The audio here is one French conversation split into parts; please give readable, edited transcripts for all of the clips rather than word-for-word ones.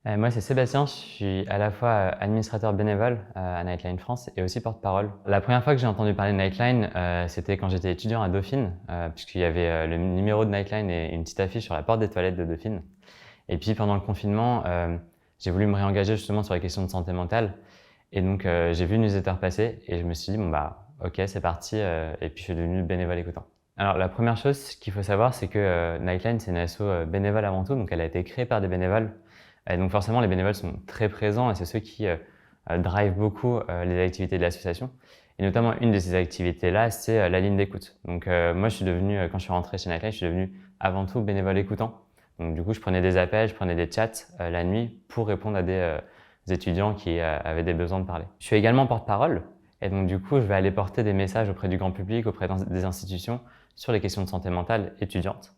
Moi, c'est Sébastien, je suis à la fois administrateur bénévole à Nightline France et aussi porte-parole. La première fois que j'ai entendu parler de Nightline, c'était quand j'étais étudiant à Dauphine, puisqu'il y avait le numéro de Nightline et une petite affiche sur la porte des toilettes de Dauphine. Et puis pendant le confinement, j'ai voulu me réengager justement sur les questions de santé mentale. Et donc j'ai vu une newsletter passer et je me suis dit, bon bah ok, c'est parti, et puis je suis devenu bénévole écoutant. Alors la première chose qu'il faut savoir, c'est que Nightline, c'est une asso bénévole avant tout, donc elle a été créée par des bénévoles. Et donc forcément, les bénévoles sont très présents et c'est ceux qui drivent beaucoup les activités de l'association. Et notamment, une de ces activités-là, c'est la ligne d'écoute. Donc moi, je suis devenu, quand je suis rentré chez Nightline, je suis devenu avant tout bénévole écoutant. Donc du coup, je prenais des appels, je prenais des chats la nuit pour répondre à des étudiants qui avaient des besoins de parler. Je suis également porte-parole et donc du coup, je vais aller porter des messages auprès du grand public, auprès des institutions sur les questions de santé mentale étudiante.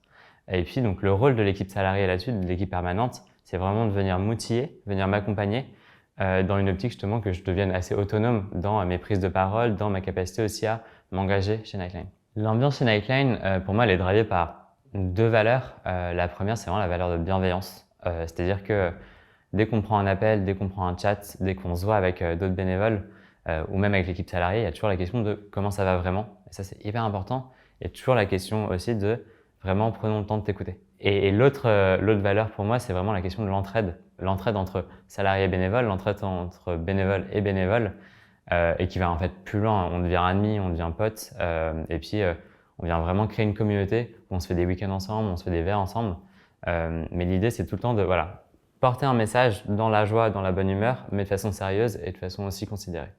Et puis donc le rôle de l'équipe salariée là-dessus, de l'équipe permanente, c'est vraiment de venir m'outiller, venir m'accompagner dans une optique justement que je devienne assez autonome dans mes prises de parole, dans ma capacité aussi à m'engager chez Nightline. L'ambiance chez Nightline, pour moi, elle est drivée par deux valeurs. La première, c'est vraiment la valeur de bienveillance. C'est-à-dire que dès qu'on prend un appel, dès qu'on prend un chat, dès qu'on se voit avec d'autres bénévoles ou même avec l'équipe salariée, il y a toujours la question de comment ça va vraiment. Et ça, c'est hyper important. Et toujours la question aussi de vraiment prenons le temps de t'écouter. Et l'autre valeur pour moi, c'est vraiment la question de l'entraide. L'entraide entre salariés et bénévoles, l'entraide entre bénévoles et bénévoles, et qui va en fait plus loin. On devient amis, on devient potes, et puis on vient vraiment créer une communauté où on se fait des week-ends ensemble, on se fait des verres ensemble. Mais l'idée, c'est tout le temps de porter un message dans la joie, dans la bonne humeur, mais de façon sérieuse et de façon aussi considérée.